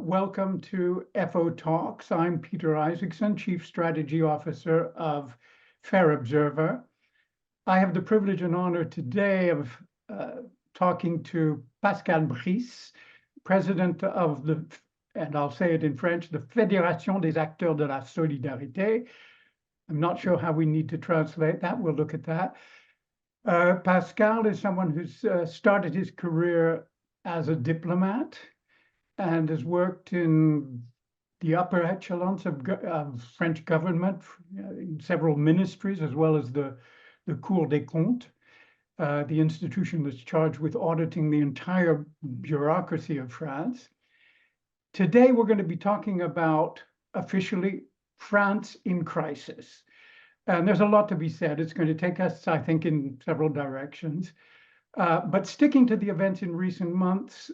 welcome to FO Talks. I'm Peter Isaacson, Chief Strategy Officer of Fair Observer. I have the privilege and honor today of talking to Pascal Brice, President of the, and I'll say it in French, the Fédération des Acteurs de la Solidarité. I'm not sure how we need to translate that. We'll look at that. Pascal is someone who's started his career as a diplomat and has worked in the upper echelons of French government in several ministries, as well as the Cour des Comptes, the institution that's charged with auditing the entire bureaucracy of France. Today, we're going to be talking about, officially, France in crisis. And there's a lot to be said. It's going to take us, I think, in several directions. But sticking to the events in recent months,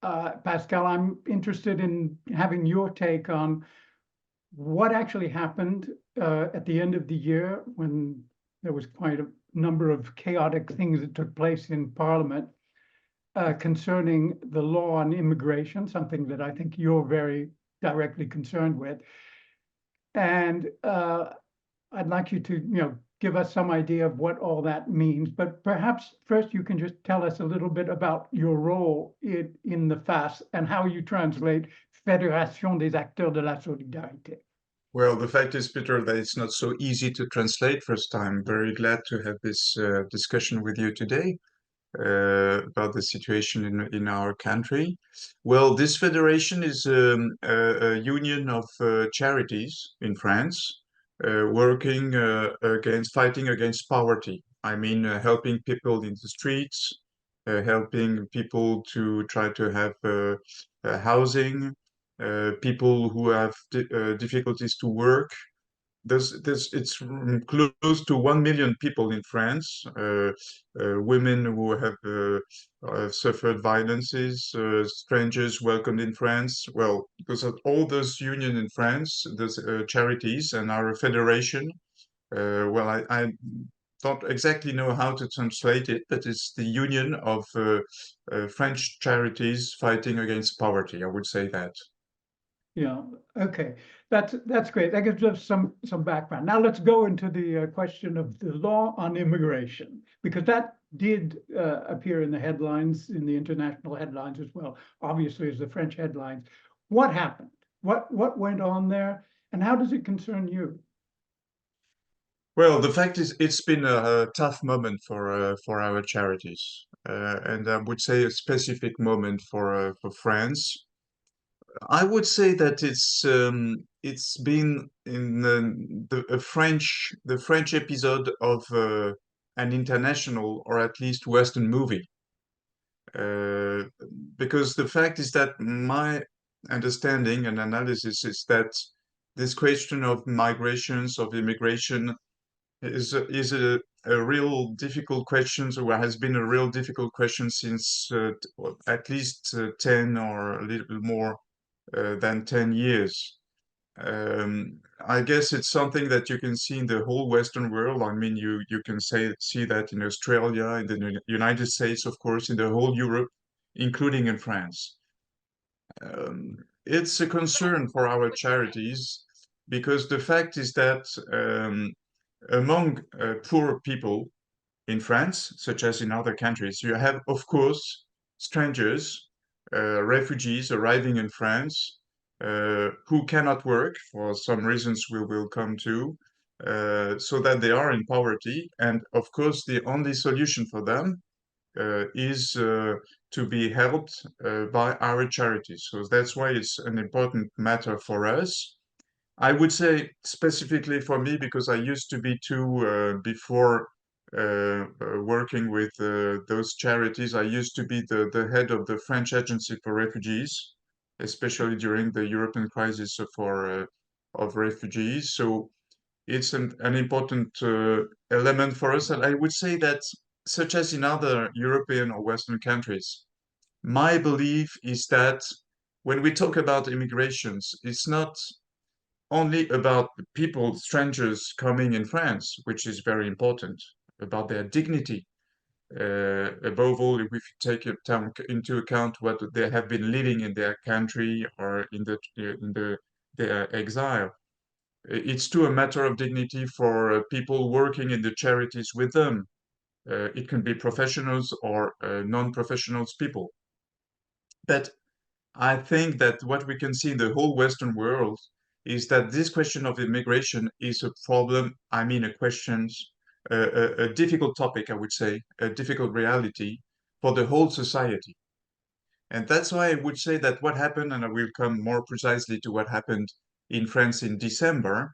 Pascal, I'm interested in having your take on what actually happened at the end of the year when there was quite a number of chaotic things that took place in Parliament concerning the law on immigration, something that I think you're very directly concerned with. And I'd like you to, give us some idea of what all that means, but perhaps first you can just tell us a little bit about your role in the FAS and how you translate Fédération des Acteurs de la Solidarité. Well, the fact is, Peter, that it's not so easy to translate. First time, very glad to have this discussion with you today about the situation in our country. Well, this federation is a union of charities in France, working fighting against poverty. I mean, helping people in the streets, helping people to try to have housing, people who have difficulties to work. It's close to 1 million people in France, women who have suffered violences, strangers welcomed in France. Well, because of all those unions in France, those charities and our federation, I don't exactly know how to translate it, but it's the union of French charities fighting against poverty. I would say that. Yeah, okay. That's great. That gives us some background. Now let's go into the question of the law on immigration, because that did appear in the headlines, in the international headlines as well, obviously as the French headlines. What happened? What went on there, and how does it concern you? Well, the fact is, it's been a tough moment for our charities, and I would say a specific moment for France. I would say that it's been in the French episode of an international or at least Western movie, because the fact is that my understanding and analysis is that this question of migrations, of immigration, is a real difficult question, or has been a real difficult question since at least 10 or a little more than 10 years. I guess it's something that you can see in the whole Western world. I mean, you can see that in Australia, in the United States, of course, in the whole Europe, including in France. It's a concern for our charities because the fact is that among poor people in France, such as in other countries, you have, of course, strangers, refugees arriving in France who cannot work for some reasons we will come to, so that they are in poverty. And of course, the only solution for them is to be helped by our charities. So that's why it's an important matter for us. I would say specifically for me, because I used to be too, before working with those charities, I used to be the head of the French Agency for Refugees, especially during the European crisis of refugees. So it's an important element for us. And I would say that, such as in other European or Western countries, my belief is that when we talk about immigrations, it's not only about the people, strangers coming in France, which is very important, about their dignity. above all, if we take into account what they have been living in their country or in their exile. It's too a matter of dignity for people working in the charities with them. It can be professionals or non-professionals people. But I think that what we can see in the whole Western world is that this question of immigration is a problem, I mean, a difficult topic, I would say, a difficult reality for the whole society. And that's why I would say that what happened, and I will come more precisely to what happened in France in December,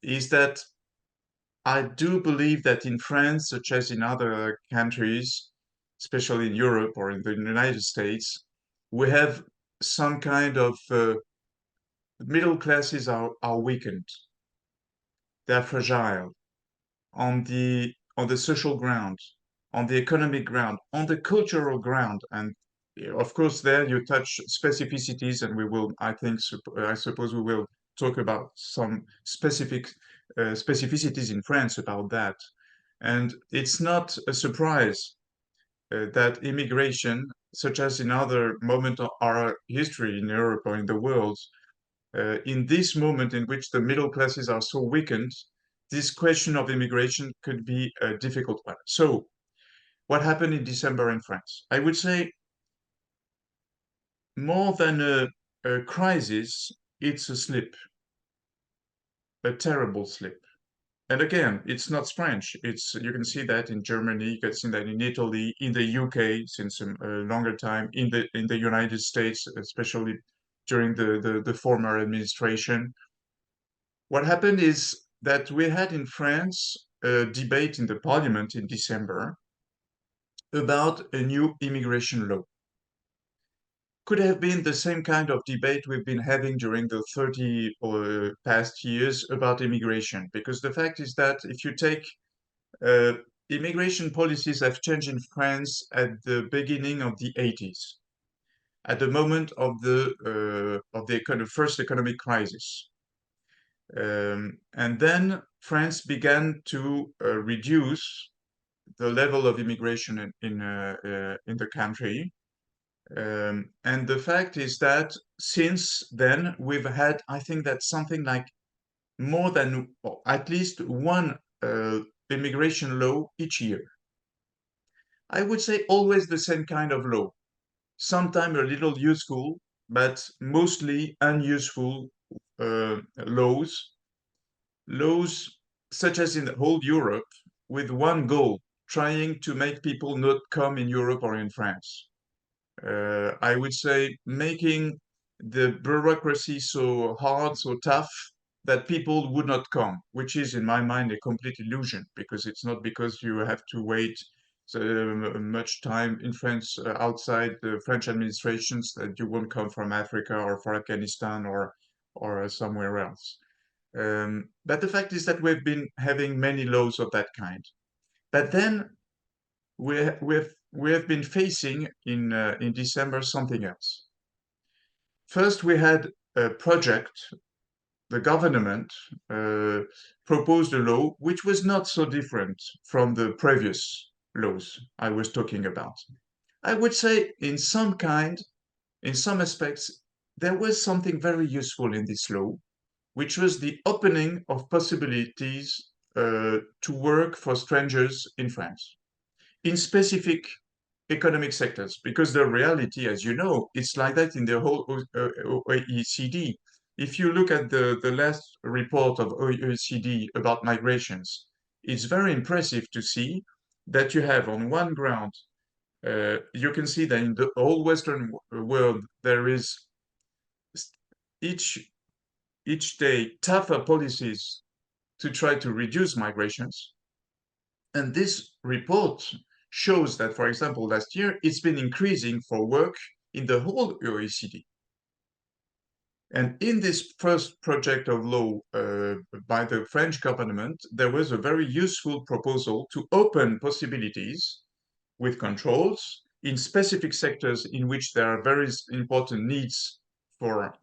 is that I do believe that in France, such as in other countries, especially in Europe or in the United States, we have some kind of middle classes are weakened. They're fragile on the social ground, on the economic ground, on the cultural ground, and of course there you touch specificities, and we will, I think, I suppose we will talk about some specificities in France about that. And it's not a surprise that immigration, such as in other moments of our history in Europe or in the world, in this moment in which the middle classes are so weakened, this question of immigration could be a difficult one. So, what happened in December in France? I would say more than a crisis, it's a slip, a terrible slip. And again, it's not French. It's you can see that in Germany, you can see that in Italy, in the UK since a longer time, in the United States, especially during the former administration. What happened is that we had in France a debate in the parliament in December about a new immigration law. Could have been the same kind of debate we've been having during the 30 or past years about immigration, because the fact is that if you take immigration policies have changed in France at the beginning of the 80s, at the moment of the kind of first economic crisis. And then France began to reduce the level of immigration in the country. And the fact is that since then, we've had, I think that something like more than, or at least one immigration law each year. I would say always the same kind of law, sometimes a little useful, but mostly unuseful laws such as in the whole Europe, with one goal, trying to make people not come in Europe or in France. I would say making the bureaucracy so hard, so tough, that people would not come, which is, in my mind, a complete illusion, because it's not because you have to wait so much time in France outside the French administrations that you won't come from Africa or from Afghanistan or somewhere else. But the fact is that we've been having many laws of that kind. But then we have been facing in December something else. First, we had a project. The government proposed a law which was not so different from the previous laws I was talking about. I would say in some aspects, there was something very useful in this law, which was the opening of possibilities to work for strangers in France, in specific economic sectors, because the reality, as you know, it's like that in the whole OECD. If you look at the last report of OECD about migrations, it's very impressive to see that you have on one ground, you can see that in the whole Western world, there is each day tougher policies to try to reduce migrations. And this report shows that, for example, last year, it's been increasing for work in the whole OECD. And in this first project of law by the French government, there was a very useful proposal to open possibilities with controls in specific sectors in which there are very important needs for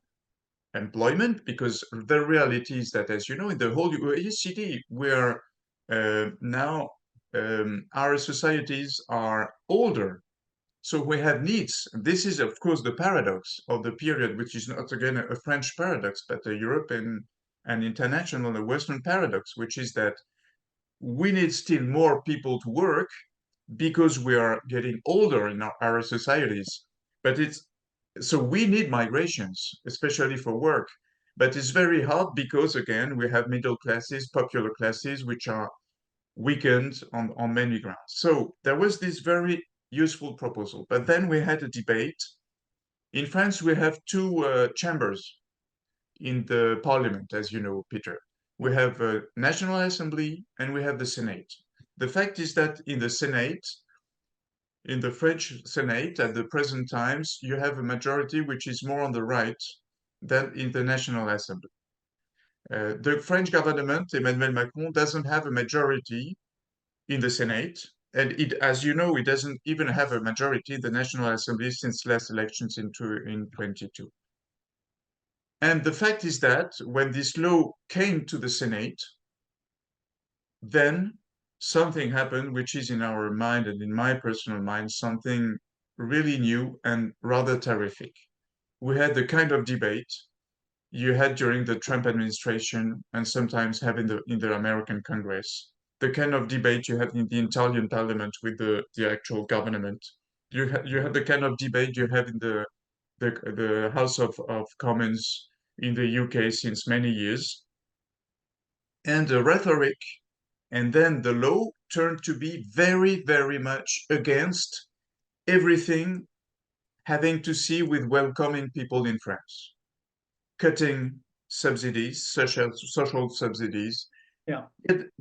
employment, because the reality is that, as you know, in the whole OECD, we are now our societies are older. So we have needs. This is, of course, the paradox of the period, which is not, again, a French paradox, but a European and international, a Western paradox, which is that we need still more people to work because we are getting older in our societies. But it's so we need migrations, especially for work. But it's very hard because, again, we have middle classes, popular classes, which are weakened on many grounds. So there was this very useful proposal. But then we had a debate. In France, we have two chambers in the parliament, as you know, Peter. We have a National Assembly and we have the Senate. The fact is that in the Senate, in the French Senate at the present times, you have a majority which is more on the right than in the National Assembly. The French government, Emmanuel Macron, doesn't have a majority in the Senate. And as you know, it doesn't even have a majority in the National Assembly since last elections in 22. And the fact is that when this law came to the Senate, then something happened, which is in our mind and in my personal mind, something really new and rather terrific. We had the kind of debate you had during the Trump administration and sometimes have in the American Congress, the kind of debate you had in the Italian parliament with the actual government. You had the kind of debate you have in the House of Commons in the UK since many years. And the rhetoric and then the law turned to be very, very much against everything having to see with welcoming people in France, cutting subsidies, such as social subsidies, Yeah.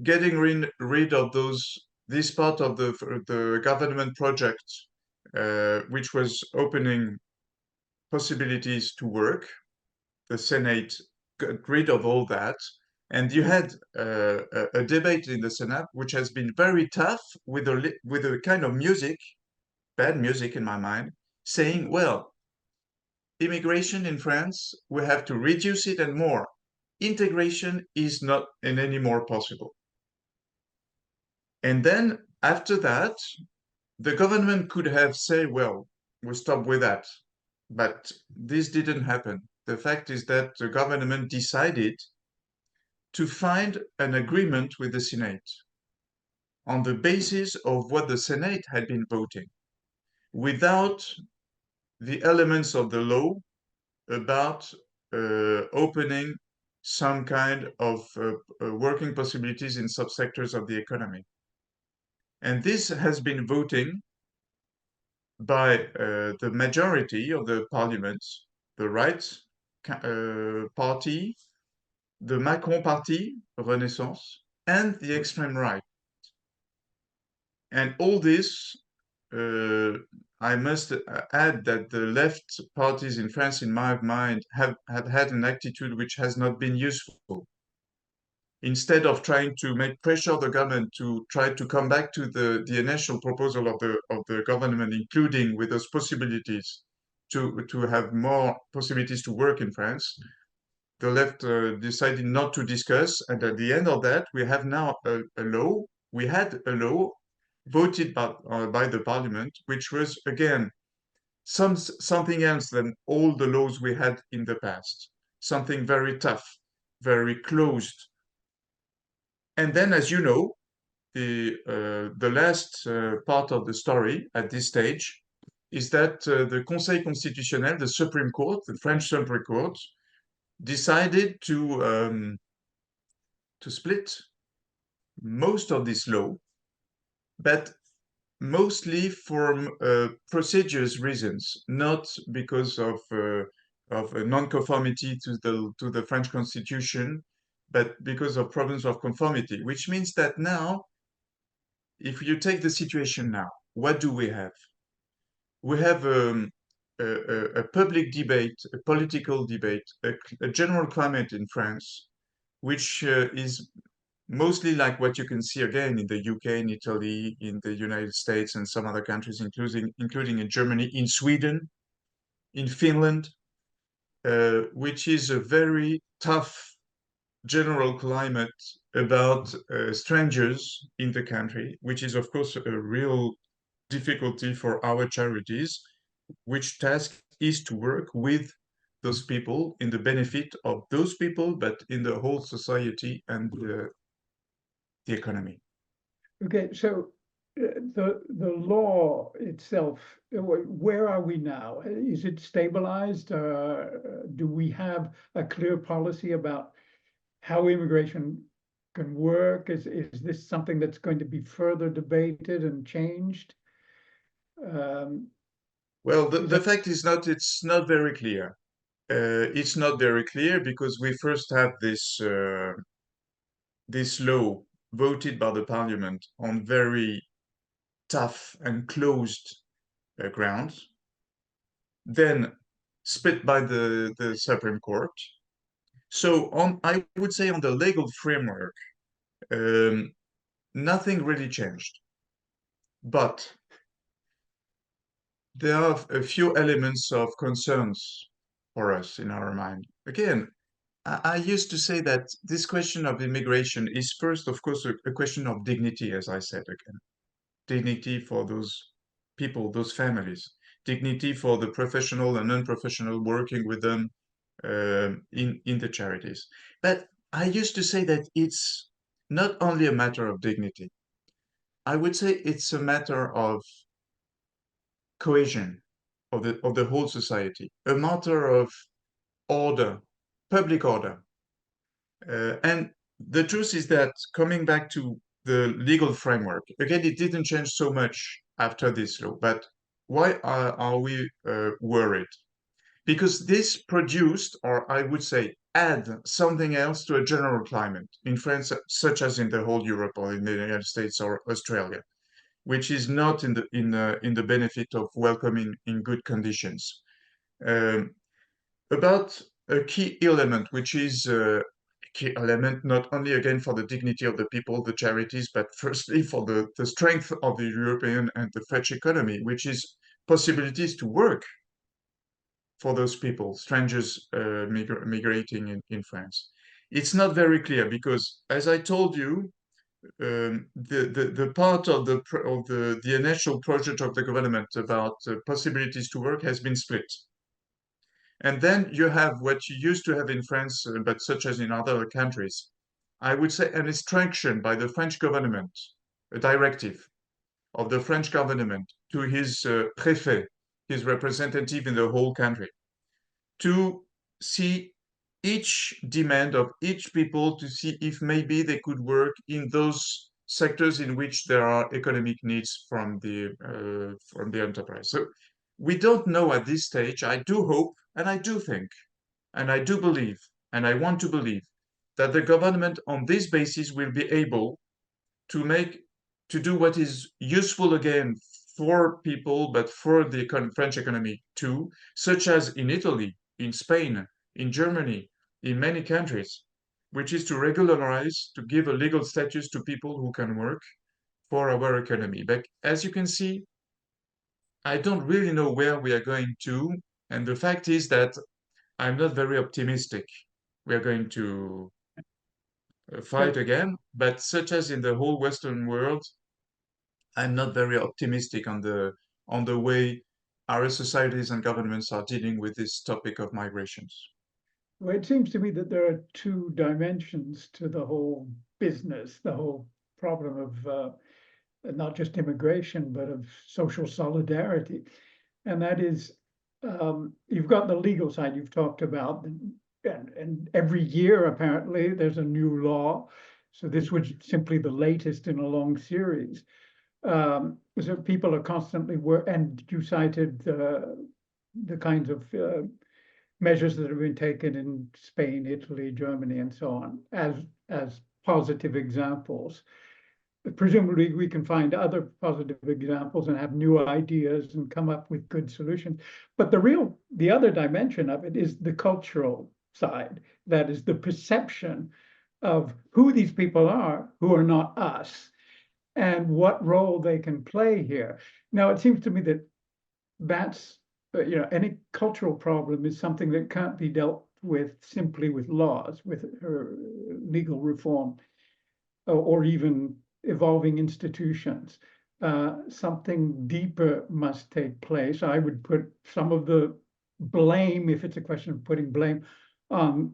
getting rid of this part of the government project, which was opening possibilities to work. The Senate got rid of all that. And you had a debate in the Senate, which has been very tough with a kind of music, bad music in my mind, saying, well, immigration in France, we have to reduce it and more. Integration is not any more possible. And then after that, the government could have said, well, we stop with that. But this didn't happen. The fact is that the government decided to find an agreement with the Senate on the basis of what the Senate had been voting, without the elements of the law about opening some kind of working possibilities in subsectors of the economy. And this has been voting by the majority of the parliament, the right party, the Macron party, Renaissance, and the extreme right. And all this, I must add that the left parties in France, in my mind, have had an attitude which has not been useful. Instead of trying to make pressure on the government to try to come back to the initial proposal of the government, including with those possibilities to have more possibilities to work in France, the left decided not to discuss. And at the end of that, we have now a law. We had a law voted by the parliament, which was, again, something else than all the laws we had in the past. Something very tough, very closed. And then, as you know, the last part of the story at this stage is that the Conseil constitutionnel, the Supreme Court, the French Supreme Court, decided to split most of this law, but mostly for procedures reasons, not because of non-conformity to the French Constitution, but because of problems of conformity. Which means that now, if you take the situation now, what do we have? We have a public debate, a political debate, a general climate in France, which is mostly like what you can see again in the UK, in Italy, in the United States, and some other countries, including in Germany, in Sweden, in Finland, which is a very tough general climate about strangers in the country, which is, of course, a real difficulty for our charities, which task is to work with those people in the benefit of those people, but in the whole society and the economy. Okay, so the law itself, where are we now? Is it stabilized? Do we have a clear policy about how immigration can work? Is this something that's going to be further debated and changed? Well, Is the that fact is not, it's not very clear. It's not very clear because we first had this law voted by the parliament on very tough and closed grounds, then split by the Supreme Court. So I would say on the legal framework, um, nothing really changed. But there are a few elements of concerns for us in our mind. Again, I used to say that this question of immigration is first, of course, a question of dignity, as I said again. Dignity for those people, those families, dignity for the professional and non-professional working with them in the charities. But I used to say that it's not only a matter of dignity. I would say it's a matter of cohesion of the whole society, a matter of order, public order. And the truth is that coming back to the legal framework, again, it didn't change so much after this law. But why are we worried? Because this produced, or I would say, add something else to a general climate in France, such as in the whole Europe or in the United States or Australia, which is not in the benefit of welcoming in good conditions. Um, about a key element, which is a key element not only again for the dignity of the people, the charities, but firstly for the strength of the European and the French economy, which is possibilities to work for those people, strangers migrating in France. It's not very clear because, as I told you, the part of the initial project of the government about possibilities to work has been split. And then you have what you used to have in France, but such as in other countries, I would say an instruction by the French government, a directive of the French government to his préfet, his representative in the whole country, to see each demand of each people to see if maybe they could work in those sectors in which there are economic needs from the enterprise. So we don't know at this stage. I do hope and I do think and I do believe and I want to believe that the government on this basis will be able to do what is useful again for people, but for the French economy too, such as in Italy, in Spain, in Germany, in many countries, which is to regularize, to give a legal status to people who can work for our economy. But as you can see, I don't really know where we are going to. And the fact is that I'm not very optimistic we are going to fight so? again, but such as in the whole Western world, I'm not very optimistic on the way our societies and governments are dealing with this topic of migrations. Well, it seems to me that there are two dimensions to the whole business, the whole problem of not just immigration, but of social solidarity. And that is, you've got the legal side you've talked about, and every year apparently there's a new law. So this was simply the latest in a long series. So people are constantly and you cited the kinds of measures that have been taken in Spain, Italy, Germany, and so on as positive examples. Presumably, we can find other positive examples and have new ideas and come up with good solutions. But the other dimension of it is the cultural side. That is the perception of who these people are who are not us and what role they can play here. Now, it seems to me that that's, any cultural problem is something that can't be dealt with simply with laws, with legal reform. or even evolving institutions. Something deeper must take place. I would put some of the blame, if it's a question of putting blame, on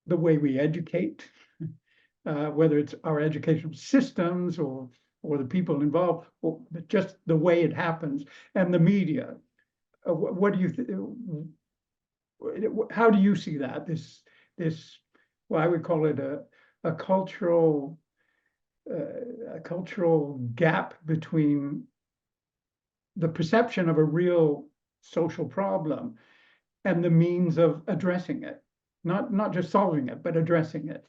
the way we educate, whether it's our educational systems or the people involved, or just the way it happens, and the media. What do you how do you see that? This, well, I would call it a cultural gap between the perception of a real social problem and the means of addressing it, not just solving it, but addressing it.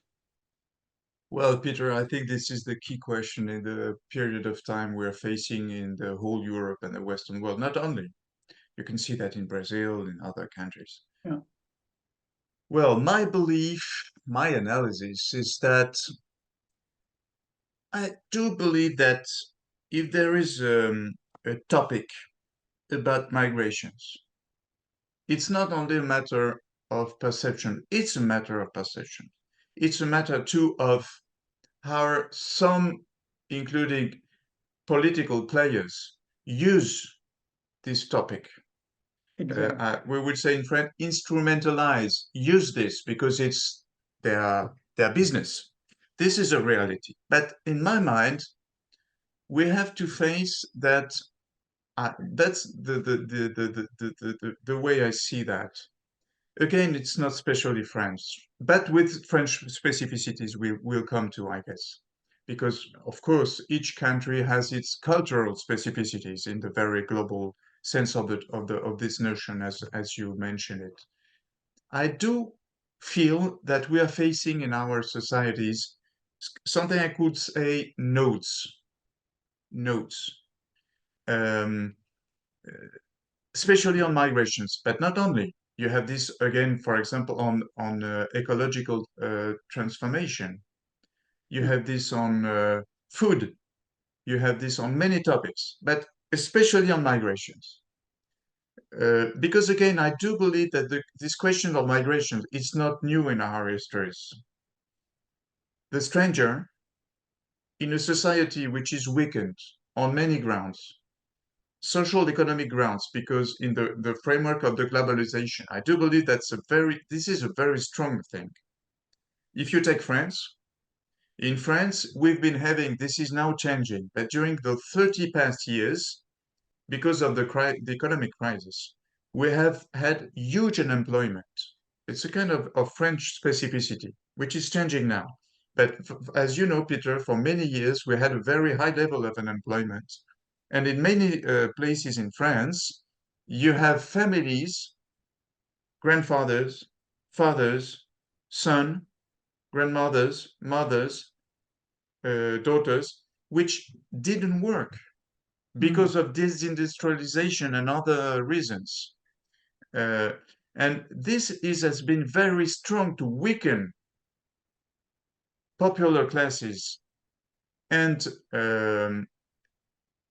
Well, Peter, I think this is the key question in the period of time we're facing in the whole Europe and the Western world. Not only, you can see that in Brazil, in other countries. Yeah. Well, my belief, my analysis is that I do believe that if there is a topic about migrations, it's not only a matter of perception, it's a matter of perception. It's a matter too of how some, including political players, use this topic. Exactly. We would say in French, instrumentalize, use this because it's their business. This is a reality. But in my mind, we have to face that. That's the way I see that. Again, it's not specially French, but with French specificities we will come to, I guess. Because, of course, each country has its cultural specificities in the very global sense of this notion, as you mentioned it. I do feel that we are facing in our societies something I could say nodes, um, especially on migrations, but not only. You have this again, for example, on ecological transformation. You have this on food. You have this on many topics, but especially on migrations. Because again, I do believe that this question of migration is not new in our histories. The stranger in a society which is weakened on many grounds, social economic grounds, because in the framework of the globalization, I do believe this is a very strong thing. If you take France, in France, we've been having, this is now changing, but during the 30 past years, because of the economic crisis, we have had huge unemployment. It's a kind of French specificity, which is changing now. But as you know, Peter, for many years, we had a very high level of unemployment. And in many places in France, you have families, grandfathers, fathers, son, grandmothers, mothers, daughters, which didn't work because of disindustrialization and other reasons. And has been very strong to weaken popular classes and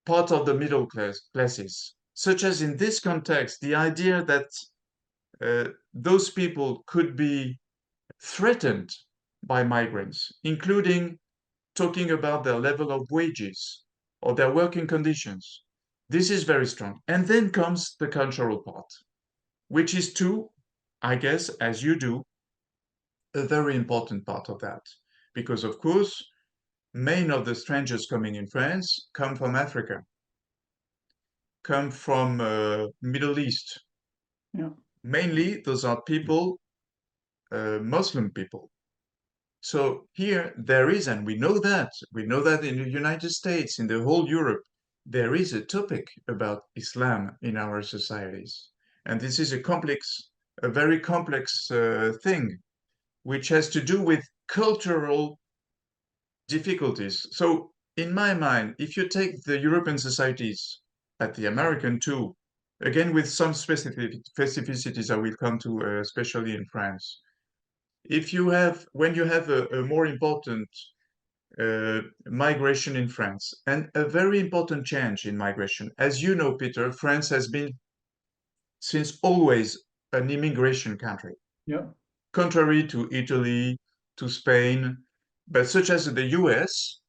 part of the middle classes, such as in this context, the idea that those people could be threatened by migrants, including talking about their level of wages or their working conditions. This is very strong. And then comes the cultural part, which is too, I guess, as you do, a very important part of that. Because, of course, many of the strangers coming in France come from Africa, come from Middle East. Yeah. Mainly, those are people, Muslim people. So here there is, and we know that in the United States, in the whole Europe, there is a topic about Islam in our societies. And this is a very complex thing, which has to do with cultural difficulties. So in my mind, if you take the European societies, but the American too, again with some specificities I will come to, especially in France. When you have a more important migration in France and a very important change in migration, as you know, Peter, France has been since always an immigration country. Yeah. Contrary to Italy, to Spain, But such as the US,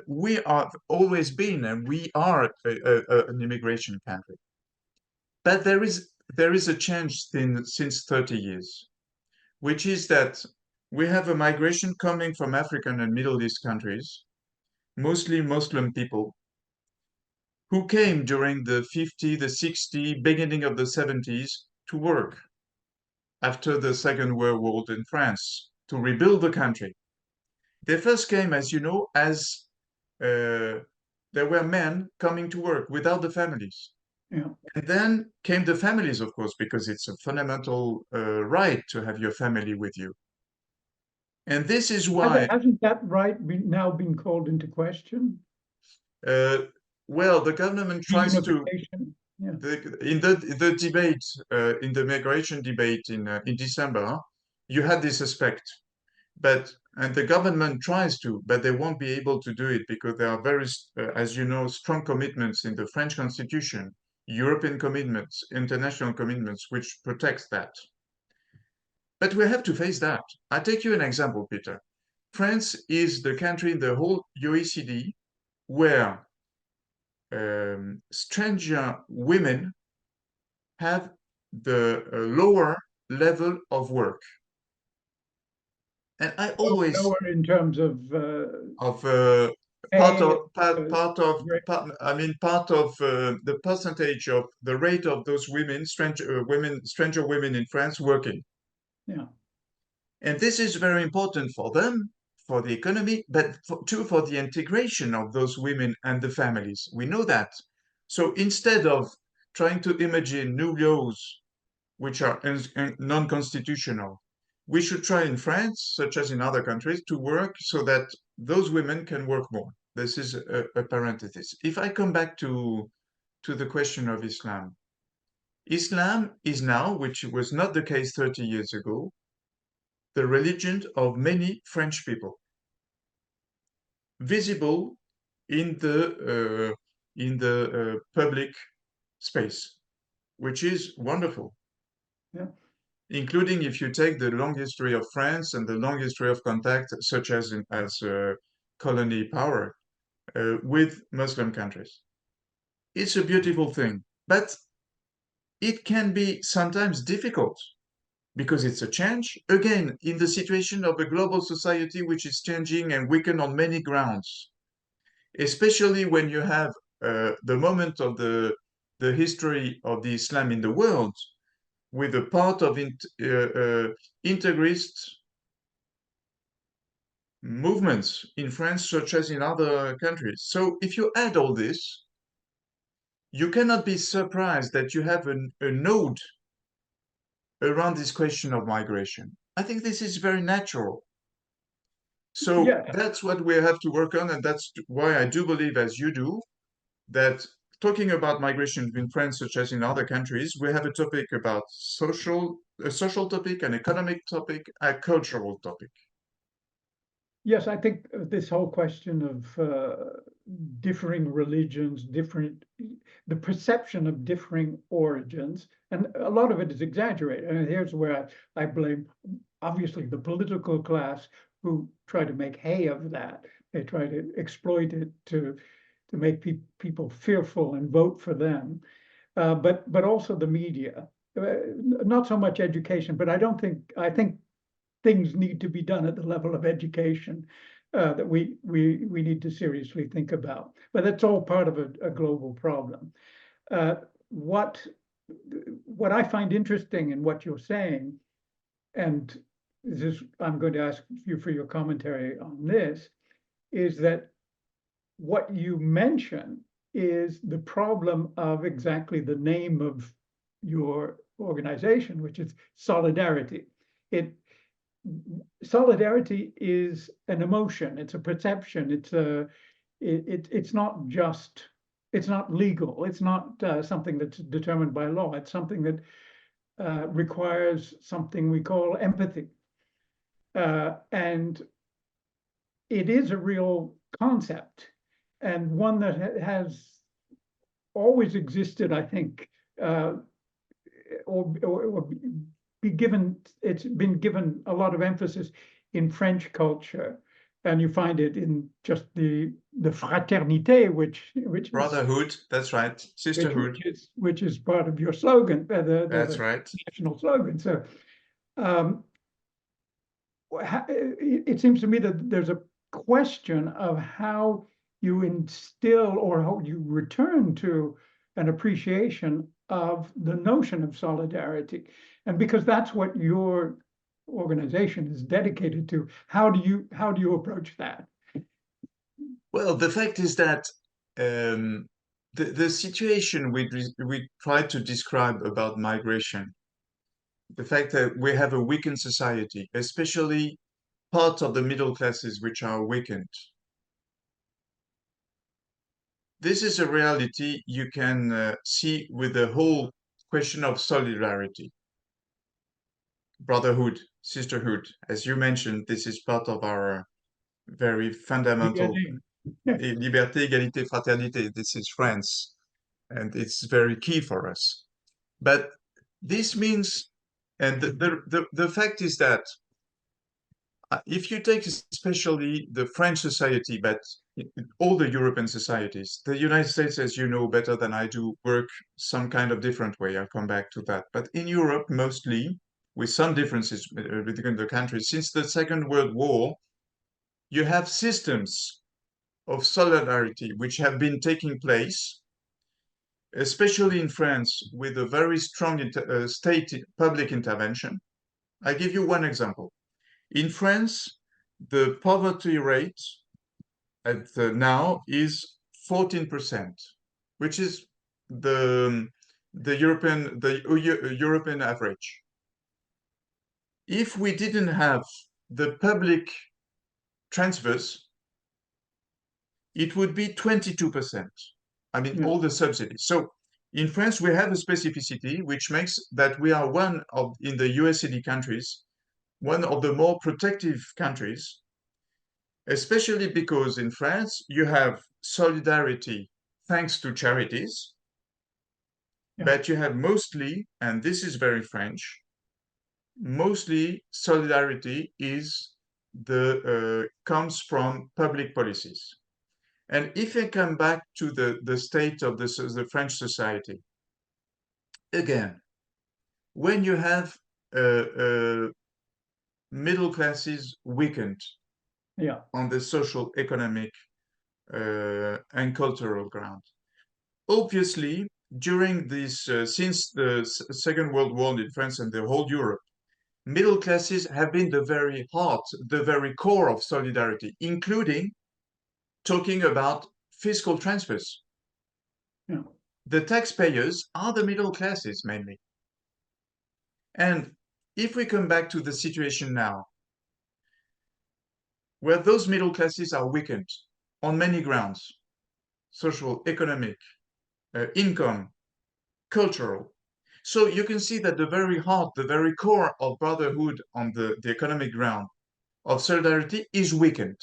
we have always been and we are an immigration country. But there is a change since 30 years, which is that we have a migration coming from African and Middle East countries, mostly Muslim people, who came during the 50, the 60, beginning of the 70s to work after the Second World War in France to rebuild the country. They first came, as you know, as there were men coming to work without the families. Yeah. And then came the families, of course, because it's a fundamental right to have your family with you. And this is why, Hasn't that right now been called into question? uh, well, the government tries to, Reunification. Yeah. in the debate, in the migration debate in December, you had this aspect, and the government tries to, but they won't be able to do it because there are very, as you know, strong commitments in the French Constitution, European commitments, international commitments, which protects that. But we have to face that. I take you an example, Peter. France is the country in the whole OECD where stranger women have the lower level of work. And I always Lower in terms of of part pay, of part of rate. part of the percentage of the rate of those stranger women in France working. Yeah. And this is very important for them, for the economy, but too for the integration of those women and the families. We know that. So instead of trying to imagine new laws which are non-constitutional, we should try in France, such as in other countries, to work so that those women can work more. This is a parenthesis. If I come back to the question of Islam, Islam is now, which was not the case 30 years ago, the religion of many French people, visible in the public space, which is wonderful. Yeah. Including if you take the long history of France and the long history of contact, such as colony power with Muslim countries. It's a beautiful thing, but it can be sometimes difficult because it's a change, again, in the situation of a global society which is changing and weakened on many grounds, especially when you have the moment of the history of the Islam in the world, with a part of integrist movements in France, such as in other countries. So if you add all this, you cannot be surprised that you have a node around this question of migration. I think this is very natural. So Yeah. that's what we have to work on, and that's why I do believe, as you do, that talking about migration in France, such as in other countries, we have a topic about a social topic, an economic topic, a cultural topic. Yes, I think this whole question of differing religions, the perception of differing origins, and a lot of it is exaggerated. And here's where I blame, obviously, the political class who try to make hay of that. They try to exploit it to make people fearful and vote for them. But also the media, not so much education, but I think things need to be done at the level of education that we need to seriously think about. But that's all part of a global problem. What I find interesting in what you're saying, and I'm going to ask you for your commentary on this, is that what you mention is the problem of exactly the name of your organization, which is solidarity. Solidarity is an emotion, it's a perception, it's not legal, it's not something that's determined by law, it's something that requires something we call empathy. And it is a real concept, and one that has always existed, I think, or it's been given a lot of emphasis in French culture and you find it in just the fraternité, which is Brotherhood, that's right. Sisterhood, which is part of your slogan, that's the right. national slogan. So um, it seems to me that there's a question of how you instill or how you return to an appreciation of the notion of solidarity. And because that's what your organization is dedicated to, how do you approach that? Well, the fact is that the situation we try to describe about migration, the fact that we have a weakened society, especially part of the middle classes which are weakened. This is a reality you can see with the whole question of solidarity, brotherhood, sisterhood. As you mentioned, this is part of our very fundamental liberté, égalité, fraternité. This is France, and it's very key for us. But this means, and the fact is that if you take especially the French society, but all the European societies, the United States, as you know better than I do, work some kind of different way. I'll come back to that. But in Europe, mostly, with some differences between the countries, since the Second World War, you have systems of solidarity which have been taking place, especially in France, with a very strong state public intervention. I give you one example. In France, the poverty rate at now is 14%, which is the European average. If we didn't have the public transfers, it would be 22%. I mean, all the subsidies. So in France, we have a specificity which makes that we are one of, in the OECD countries, one of the more protective countries, especially because in France, you have solidarity thanks to charities, but you have mostly, and this is very French, mostly solidarity comes from public policies. And if I come back to the state of the French society, again, when you have middle classes weakened on the social, economic, and cultural ground, obviously, during this, since the Second World War in France and the whole Europe, middle classes have been the very heart, the very core of solidarity, including talking about fiscal transfers. The taxpayers are the middle classes mainly. And if we come back to the situation now, where those middle classes are weakened on many grounds, social, economic, income, cultural. So you can see that the very heart, the very core of brotherhood on the economic ground of solidarity is weakened.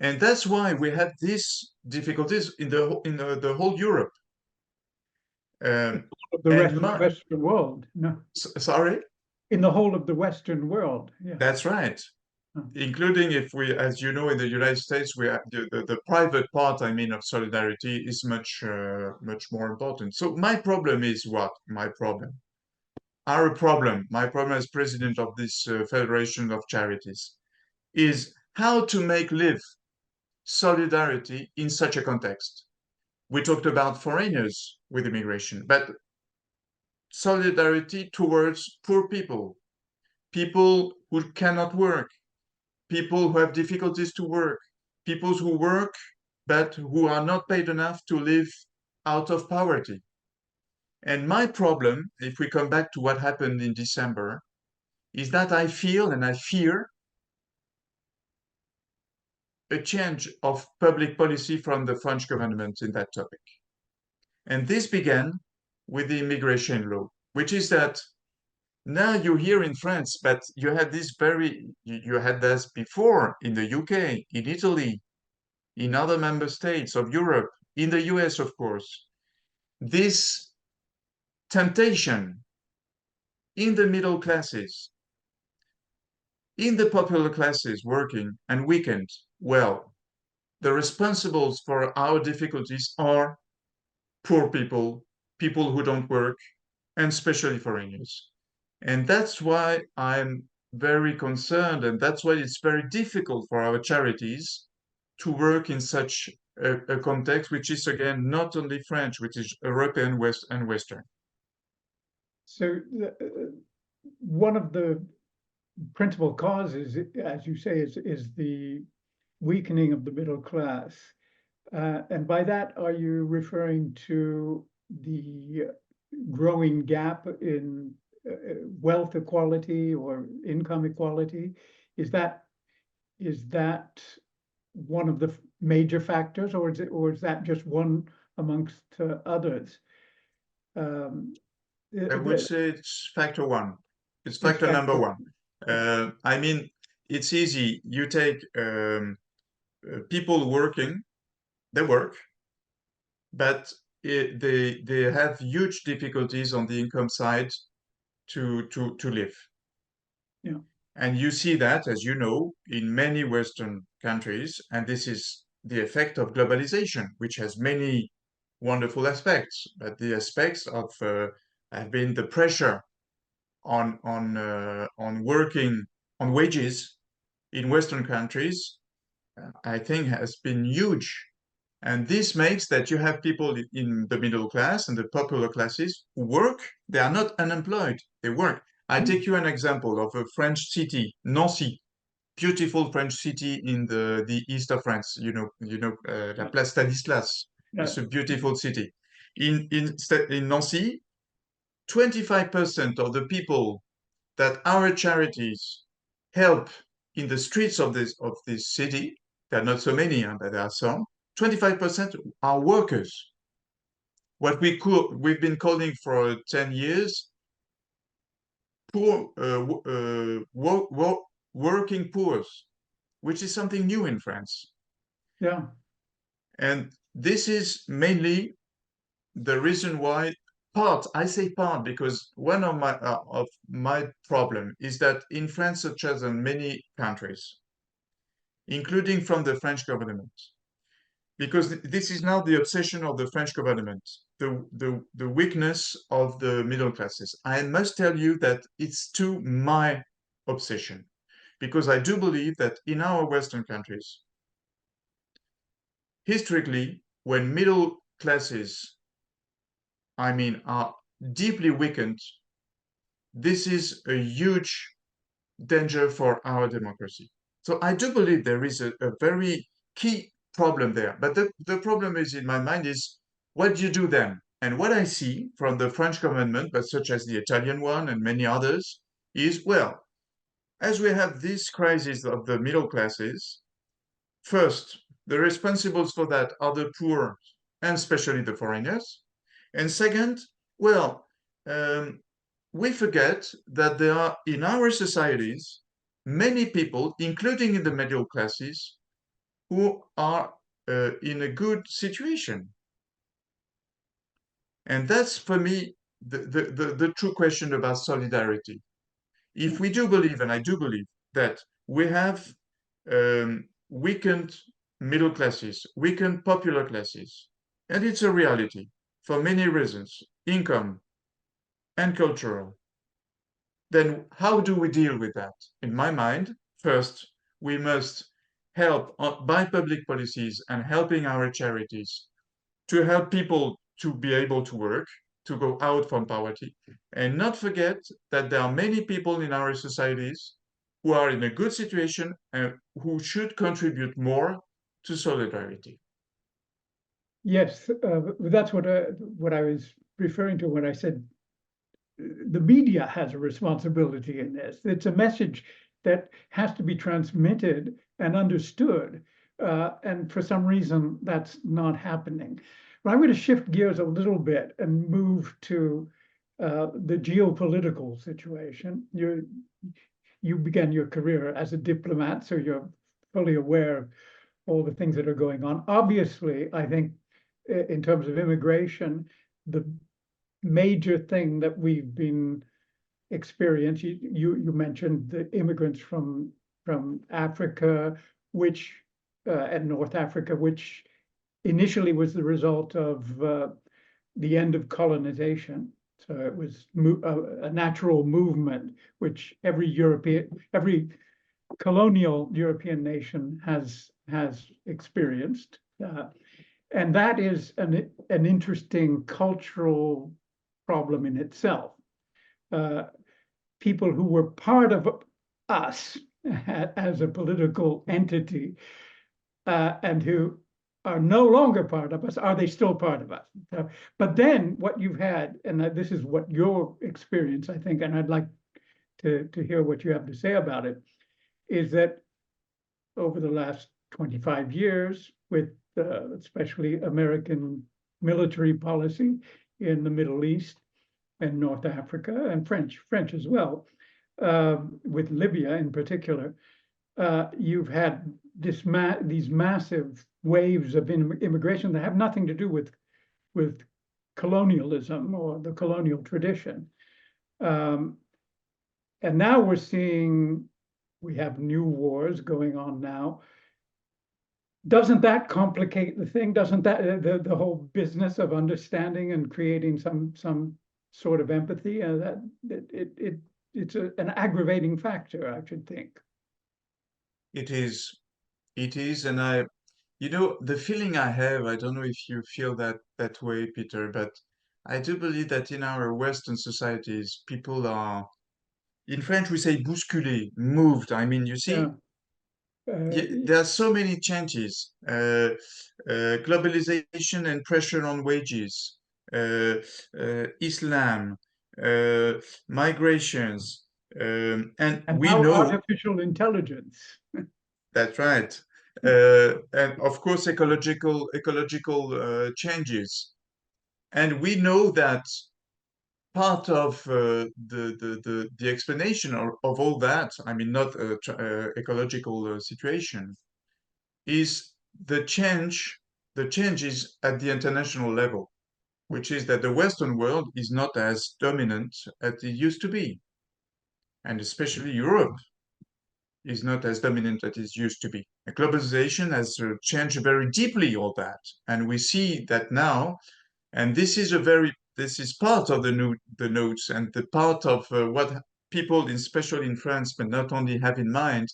And that's why we have these difficulties in the whole Europe. The rest of the Western world. No. Sorry? In the whole of the Western world. Yeah. That's right. Including if we, as you know, in the United States, we have the private part, I mean, of solidarity is much more important. So my problem is what? My problem. Our problem, my problem as president of this Federation of Charities, is how to make live solidarity in such a context. We talked about foreigners with immigration, but solidarity towards poor people, people who cannot work, people who have difficulties to work, people who work but who are not paid enough to live out of poverty. And my problem, if we come back to what happened in December, is that I feel and I fear a change of public policy from the French government in that topic. And this began with the immigration law, which is that now you're here in France, but you had you had this before in the UK, in Italy, in other member states of Europe, in the US, of course. This temptation in the middle classes in the popular classes working and weakened, well, the responsibles for our difficulties are poor people, people who don't work, and especially foreigners. And that's why I'm very concerned, and that's why it's very difficult for our charities to work in such a context, which is again not only French, which is European West and Western. So one of the principal causes, as you say, is the weakening of the middle class. And by that, are you referring to the growing gap in wealth equality or income equality? Is that one of the major factors, or is that just one amongst others? I would say it's factor one. It's It's factor number factor. one. I mean, it's easy. You take people working, they work, but they have huge difficulties on the income side to live. Yeah. And you see that, as you know, in many Western countries, and this is the effect of globalization, which has many wonderful aspects. But the aspects of have been the pressure on working on wages in Western countries, I think has been huge. And this makes that you have people in the middle class and the popular classes who work. They are not unemployed. They work. I take you an example of a French city, Nancy, beautiful French city in the east of France. La Yeah. Place Stanislas. Yeah. It's a beautiful city. In Nancy, 25% of the people that our charities help in the streets of this city, there are not so many, but there are some, 25% are workers. What we've been calling for 10 years, poor, working poor, which is something new in France. Yeah. And this is mainly the reason why I say part, because one of my problem is that in France, such as in many countries, including from the French government, because this is now the obsession of the French government, the weakness of the middle classes. I must tell you that it's too my obsession, because I do believe that in our Western countries, historically, when middle classes, are deeply weakened, this is a huge danger for our democracy. So I do believe there is a very key problem there. But the problem is in my mind is what do you do then? And what I see from the French government, but such as the Italian one and many others, is well, as we have this crisis of the middle classes, first, the responsibles for that are the poor and especially the foreigners. And second, well, we forget that there are in our societies many people, including in the middle classes, who are in a good situation. And that's for me the true question about solidarity. If we do believe, and I do believe, that we have weakened middle classes, weakened popular classes, and it's a reality for many reasons, income and cultural, then how do we deal with that? In my mind, first, we must help by public policies and helping our charities to help people to be able to work, to go out from poverty, and not forget that there are many people in our societies who are in a good situation and who should contribute more to solidarity. Yes, that's what I was referring to when I said the media has a responsibility in this. It's a message that has to be transmitted and understood. And for some reason, that's not happening. But I'm going to shift gears a little bit and move to the geopolitical situation. You began your career as a diplomat, so you're fully aware of all the things that are going on. Obviously, I think in terms of immigration, the major thing that we've been experience. You mentioned the immigrants from Africa, which and North Africa, which initially was the result of the end of colonization. So it was a natural movement, which every colonial European nation has experienced. And that is an interesting cultural problem in itself. People who were part of us as a political entity and who are no longer part of us, are they still part of us? But then what you've had, and this is what your experience, I think, and I'd like to hear what you have to say about it, is that over the last 25 years, with especially American military policy in the Middle East and North Africa, and French as well, with Libya in particular, you've had these massive waves of immigration that have nothing to do with colonialism or the colonial tradition. And now we're seeing, we have new wars going on now. Doesn't that complicate the thing? Doesn't that the whole business of understanding and creating some sort of empathy? That it's an aggravating factor, I should think. It is, and the feeling I have, I don't know if you feel that way, Peter, but I do believe that in our Western societies, people are, in French we say bousculé, moved. I mean, you see, Yeah. there are so many changes, globalization and pressure on wages, Islam, migrations, and And we now know artificial intelligence. that's right. And of course, ecological changes. And we know that part of the explanation of all that, I mean, not ecological situation, is the changes at the international level, which is that the Western world is not as dominant as it used to be, and especially Europe is not as dominant as it used to be. And globalization has changed very deeply all that, and we see that now. And this is part of the notes and the part of what people, especially in France, but not only have in mind,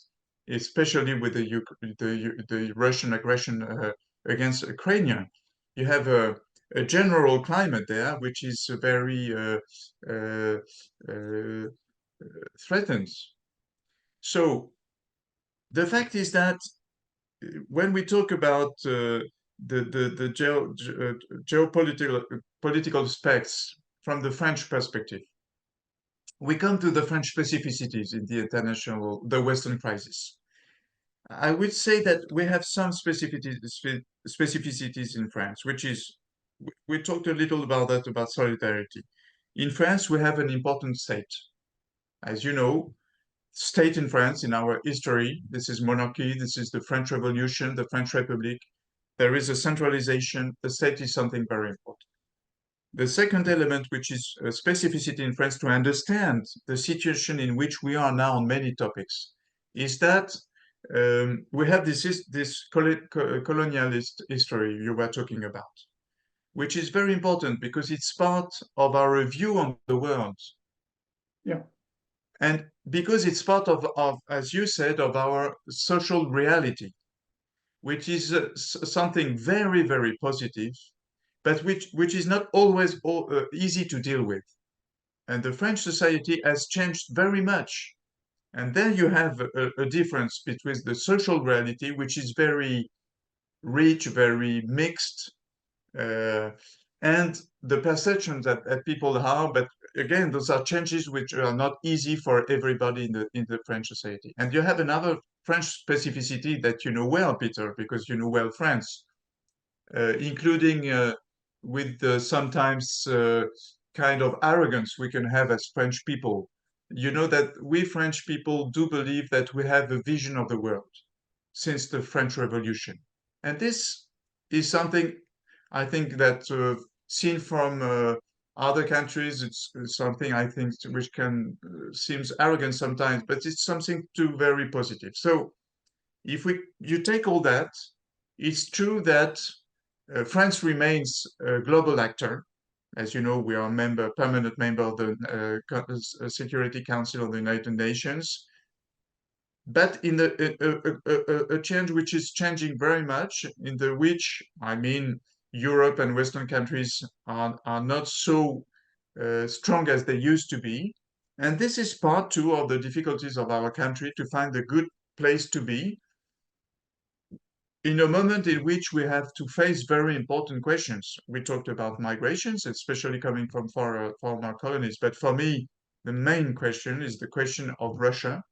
especially with the Russian aggression against Ukraine. You have a general climate there, which is very threatened. So the fact is that when we talk about the geopolitical political aspects from the French perspective, we come to the French specificities in the Western crisis. I would say that we have some specificities in France, which is, we talked a little about that, about solidarity. In France, we have an important state. As you know, state in France, in our history, this is monarchy, this is the French Revolution, the French Republic. There is a centralization. The state is something very important. The second element, which is a specificity in France to understand the situation in which we are now on many topics, is that we have this colonialist history you were talking about, which is very important because it's part of our view on the world. Yeah. And because it's part of, as you said, of our social reality, which is something very, very positive, but which is not always easy to deal with. And the French society has changed very much. And then you have a difference between the social reality, which is very rich, very mixed, and the perception that people have. But again, those are changes which are not easy for everybody in the French society. And you have another French specificity that you know well, Peter, because you know well France, including with the sometimes kind of arrogance we can have as French people. You know that we French people do believe that we have a vision of the world since the French Revolution. And this is something I think that seen from Other countries, it's something I think which can seems arrogant sometimes, but it's something too very positive. So if you take all that, it's true that France remains a global actor. As you know, we are a permanent member of the Security Council of the United Nations. But in a change which is changing very much, in the which, I mean, Europe and Western countries are not so strong as they used to be. And this is part two of the difficulties of our country to find a good place to be in a moment in which we have to face very important questions. We talked about migrations, especially coming from former colonies. But for me, the main question is the question of Russia,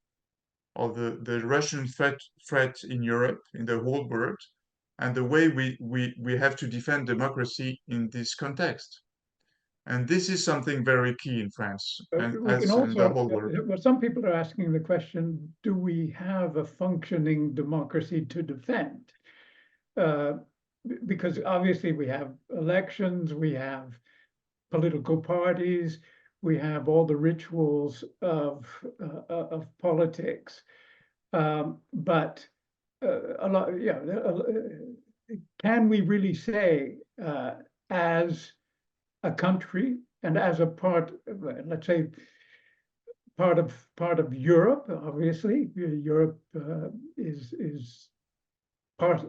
of the Russian threat in Europe, in the whole world, and the way we have to defend democracy in this context. And this is something very key in France and We can as in the also, whole world. well, some people are asking the question, do we have a functioning democracy to defend? Because obviously we have elections, we have political parties, we have all the rituals of politics. But a lot, yeah, can we really say as a country and as a part, let's say, part of Europe, obviously, Europe is part.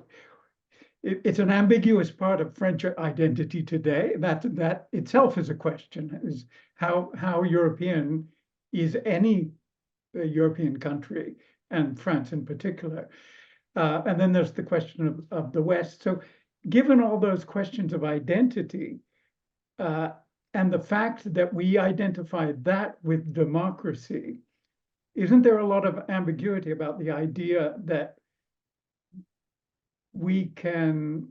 It's an ambiguous part of French identity today. That itself is a question: is how European is any European country, and France in particular. And then there's the question of the West. So, given all those questions of identity, and the fact that we identify that with democracy, isn't there a lot of ambiguity about the idea that we can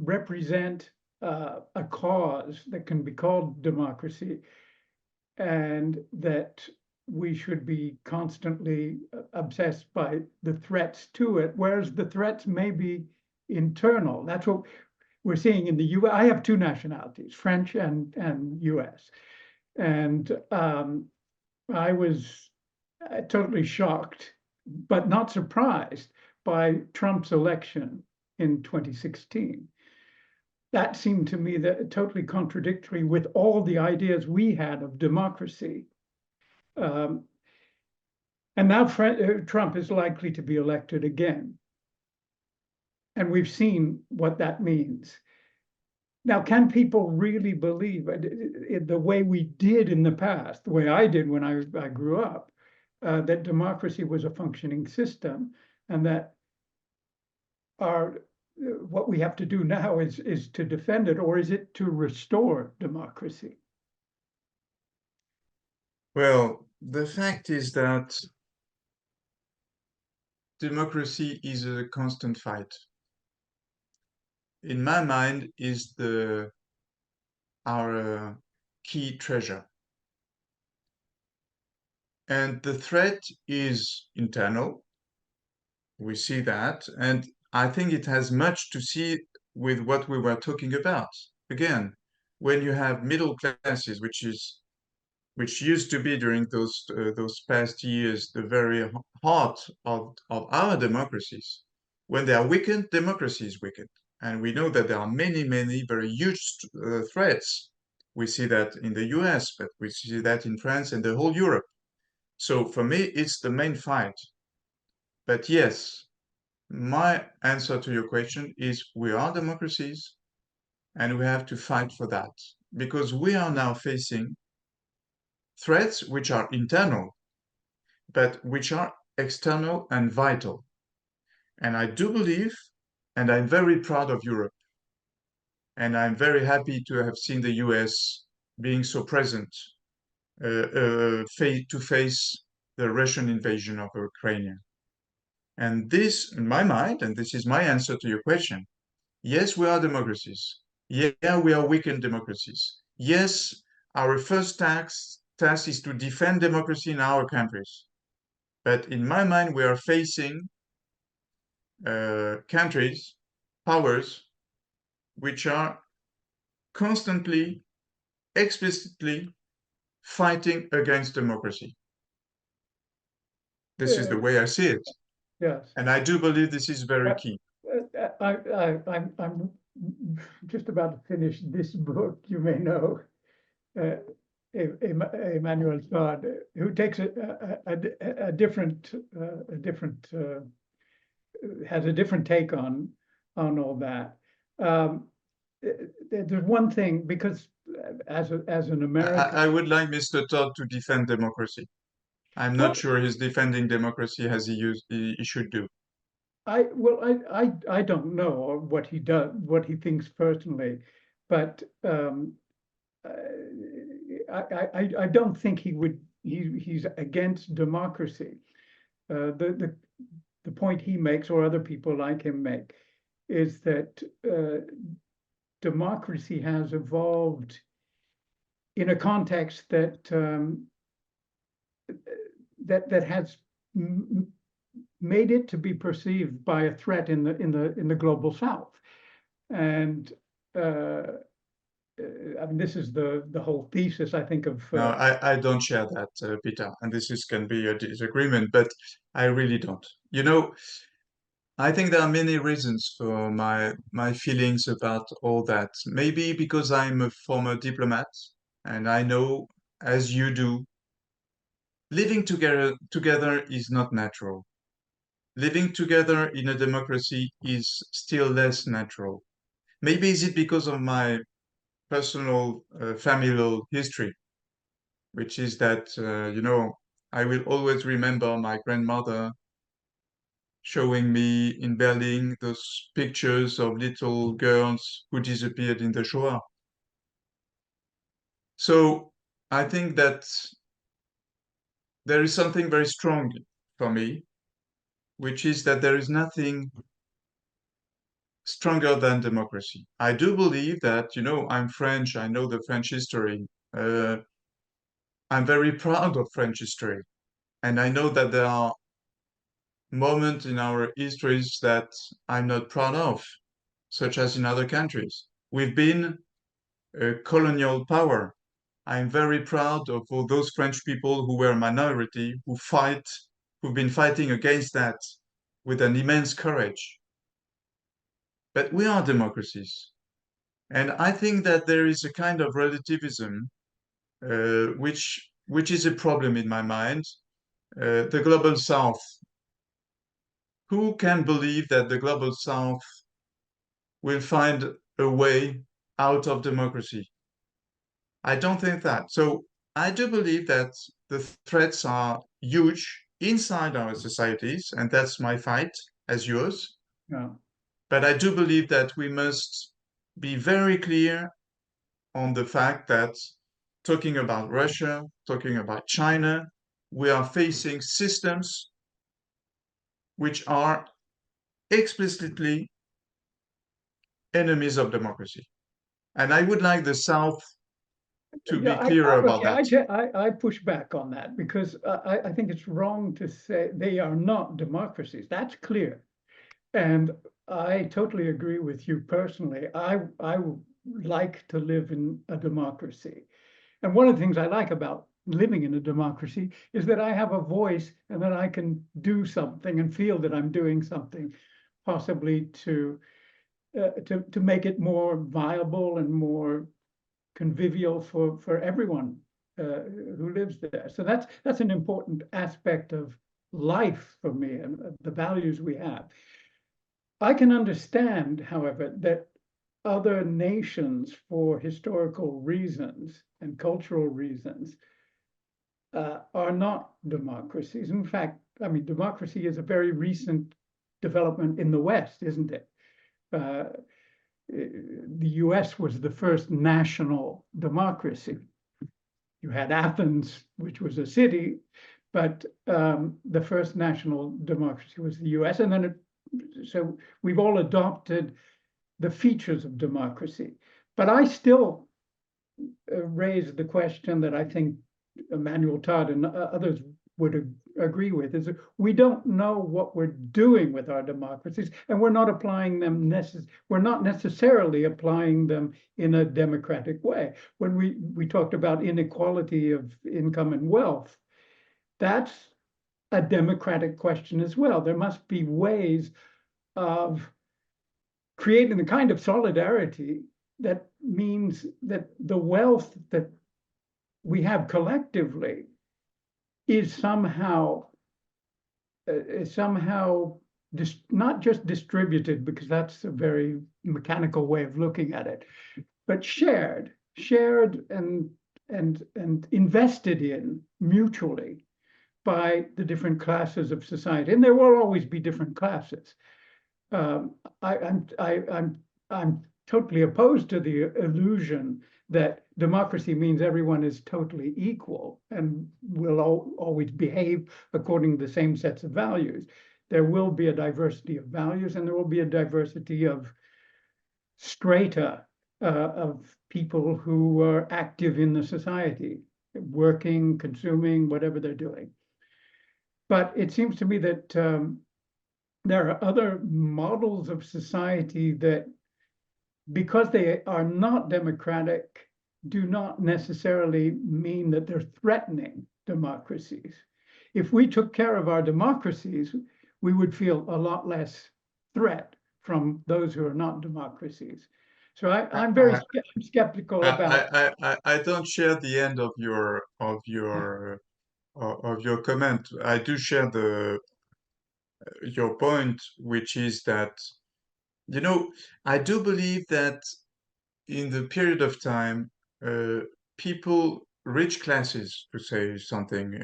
represent a cause that can be called democracy, and that we should be constantly obsessed by the threats to it, whereas the threats may be internal? That's what we're seeing in the US. I have two nationalities, French and US. And I was totally shocked, but not surprised by Trump's election in 2016. That seemed to me that totally contradictory with all the ideas we had of democracy. And now Trump is likely to be elected again. And we've seen what that means. Now, can people really believe the way we did in the past, the way I did when I grew up, that democracy was a functioning system, and that what we have to do now is to defend it, or is it to restore democracy? Well, the fact is that democracy is a constant fight. In my mind, is our key treasure. And the threat is internal. We see that. And I think it has much to see with what we were talking about. Again, when you have middle classes, which used to be during those past years the very heart of our democracies, when they are weakened, democracy is weakened. And we know that there are many, many very huge threats. We see that in the US, but we see that in France and the whole Europe. So for me, it's the main fight. But yes, my answer to your question is we are democracies and we have to fight for that because we are now facing threats which are internal, but which are external and vital. And I do believe, and I'm very proud of Europe, and I'm very happy to have seen the US being so present to face the Russian invasion of Ukraine. And this, in my mind, and this is my answer to your question, yes, we are democracies. Yeah, we are weakened democracies. Yes, our first task is to defend democracy in our countries. But in my mind, we are facing countries, powers, which are constantly explicitly fighting against democracy. This is the way I see it. Yes. And I do believe this is very key. I'm just about to finish this book, you may know, Emmanuel Todd, who takes a different has a different take on all that. There's one thing, because as an American, I would like Mr. Todd to defend democracy. I'm not sure he's defending democracy as he should do. I don't know what he does, what he thinks personally, but I don't think he's against democracy. The point he makes, or other people like him make, is that democracy has evolved in a context that that has made it to be perceived by a threat in the global South, and I mean, this is the whole thesis, I think, of. No, I don't share that, Peter, and can be a disagreement, but I really don't. You know, I think there are many reasons for my feelings about all that. Maybe because I'm a former diplomat, and I know, as you do, living together is not natural. Living together in a democracy is still less natural. Maybe is it because of my personal familial history, which is that, I will always remember my grandmother showing me in Berlin those pictures of little girls who disappeared in the Shoah. So I think that there is something very strong for me, which is that there is nothing stronger than democracy. I do believe that, I'm French, I know the French history. I'm very proud of French history. And I know that there are moments in our histories that I'm not proud of, such as in other countries. We've been a colonial power. I'm very proud of all those French people who were a minority, who've been fighting against that with an immense courage. But we are democracies. And I think that there is a kind of relativism, which is a problem in my mind. The global South. Who can believe that the global South will find a way out of democracy? I don't think that. So I do believe that the threats are huge inside our societies, and that's my fight as yours. Yeah. But I do believe that we must be very clear on the fact that talking about Russia, talking about China, we are facing systems which are explicitly enemies of democracy. And I would like the South to be clearer about that. I push back on that, because I think it's wrong to say they are not democracies. That's clear. And I totally agree with you personally. I would like to live in a democracy. And one of the things I like about living in a democracy is that I have a voice, and that I can do something and feel that I'm doing something, possibly to make it more viable and more convivial for everyone who lives there. So that's an important aspect of life for me, and the values we have. I can understand, however, that other nations, for historical reasons and cultural reasons, are not democracies. In fact, I mean, democracy is a very recent development in the West, isn't it? The US was the first national democracy. You had Athens, which was a city, but the first national democracy was the US. And then so we've all adopted the features of democracy. But I still raise the question that I think Emmanuel Todd and others would agree with, is that we don't know what we're doing with our democracies, and we're not applying them we're not necessarily applying them in a democratic way. When we talked about inequality of income and wealth, that's a democratic question as well. There must be ways of creating the kind of solidarity that means that the wealth that we have collectively is somehow not just distributed, because that's a very mechanical way of looking at it, but shared and invested in mutually by the different classes of society. And there will always be different classes. I'm totally opposed to the illusion that democracy means everyone is totally equal and will always behave according to the same sets of values. There will be a diversity of values, and there will be a diversity of strata of people who are active in the society, working, consuming, whatever they're doing. But it seems to me that there are other models of society that, because they are not democratic, do not necessarily mean that they're threatening democracies. If we took care of our democracies, we would feel a lot less threat from those who are not democracies. So I'm very skeptical about. I don't share the end of your comment. I do share your point, which is that, you know, I do believe that in the period of time, people, rich classes, to say something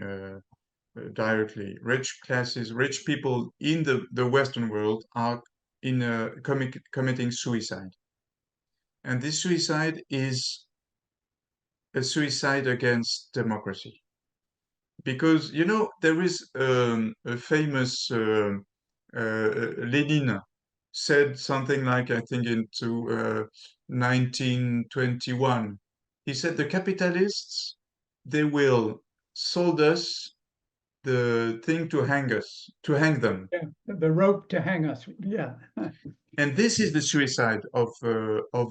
directly, rich classes, rich people in the Western world are committing suicide. And this suicide is a suicide against democracy. Because, you know, there is a famous Lenin said something like, I think into 1921. He said the capitalists, they will sold us the thing to hang them. Yeah, the rope to hang us. Yeah. And this is the suicide of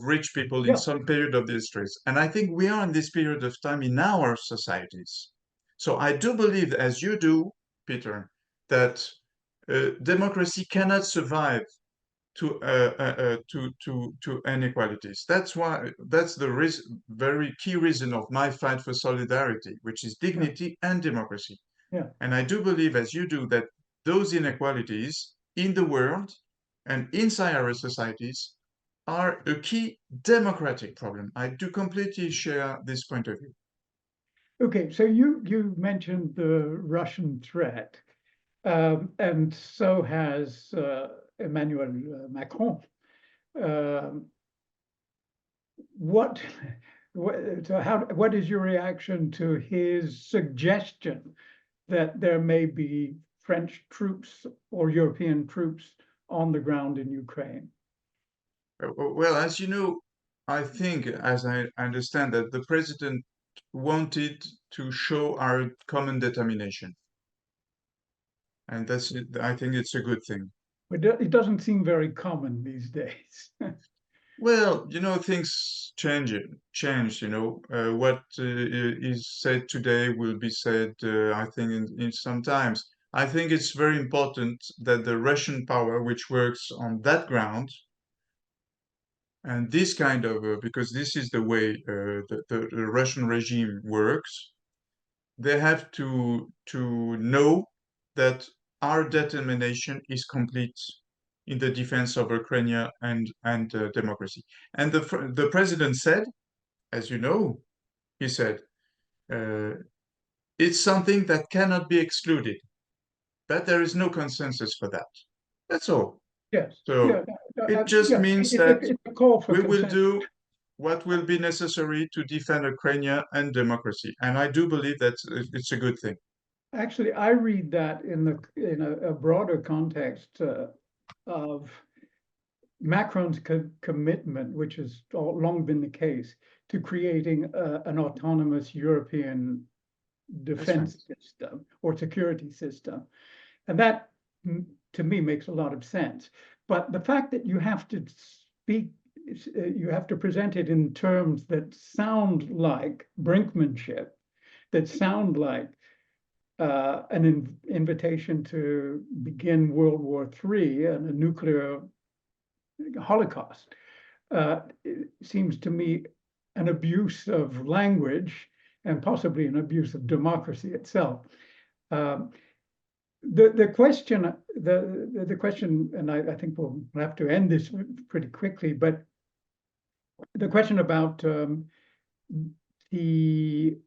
rich people in Yeah. some period of the histories. And I think we are in this period of time in our societies. So I do believe, as you do, Peter, that democracy cannot survive to inequalities. That's the very key reason of my fight for solidarity, which is dignity and democracy. Yeah. And I do believe, as you do, that those inequalities in the world and inside our societies are a key democratic problem. I do completely share this point of view. Okay, so you mentioned the Russian threat, and so has Emmanuel Macron. What what is your reaction to his suggestion that there may be French troops or European troops on the ground in Ukraine? Well, as you know, I think, as I understand, that the president wanted to show our common determination. And that's it. I think it's a good thing. But it doesn't seem very common these days. Well, you know, things change, you know. What is said today will be said, I think, in some times. I think it's very important that the Russian power, which works on that ground, and this kind of, because this is the way the Russian regime works, they have to know that our determination is complete in the defense of Ukraine and democracy. And the president said, as you know, he said, uh, it's something that cannot be excluded, but there is no consensus for that. That's all. Yes. So Yeah. it just Yeah. means It's that a call for we will consensus. do what will be necessary to defend Ukraine and democracy. And I do believe that it's a good thing. Actually, I read that in a broader context of Macron's commitment, which has long been the case, to creating an autonomous European defense system or security system. And that, to me, makes a lot of sense. But the fact that you have to speak, you have to present it in terms that sound like brinkmanship, that sound like an invitation to begin World War III and a nuclear holocaust, it seems to me an abuse of language and possibly an abuse of democracy itself. The question, and I think we'll have to end this pretty quickly, but the question about the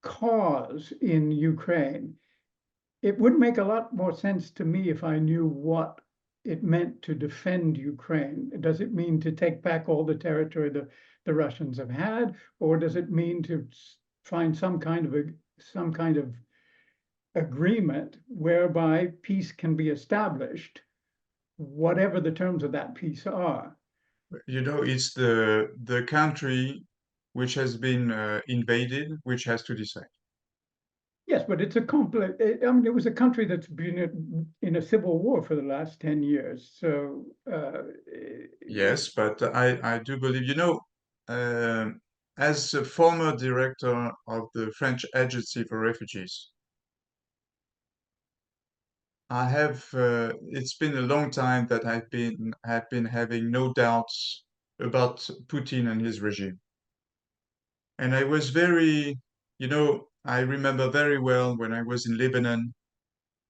cause in Ukraine, it would make a lot more sense to me if I knew what it meant to defend Ukraine. Does it mean to take back all the territory the Russians have had, or does it mean to find some kind of agreement whereby peace can be established, whatever the terms of that peace are? You know, it's the country which has been invaded which has to decide. Yes, but it's a complex. I mean, it was a country that's been in a civil war for the last 10 years. So, Yes, but I do believe, you know, as a former director of the French Agency for Refugees, I have, it's been a long time that have been having no doubts about Putin and his regime. And I was very, you know, I remember very well when I was in Lebanon,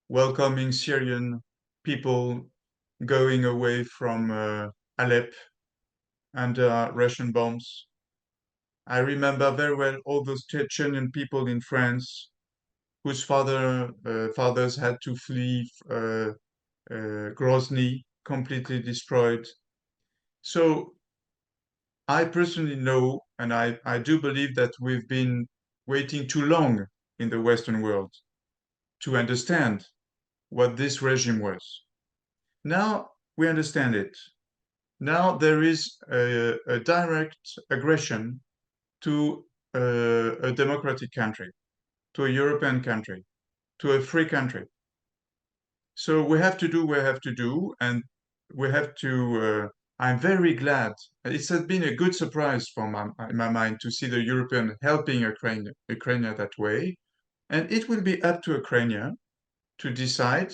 welcoming Syrian people going away from Aleppo under Russian bombs. I remember very well all those Chechenian people in France whose fathers had to flee Grozny, completely destroyed. So I personally know, and I do believe that we've been waiting too long in the Western world to understand what this regime was. Now we understand it. Now there is a direct aggression to a democratic country, to a European country, to a free country. So we have to do what we have to do, and we have to. I'm very glad. It has been a good surprise for in my mind to see the European helping Ukraine that way, and it will be up to Ukraine to decide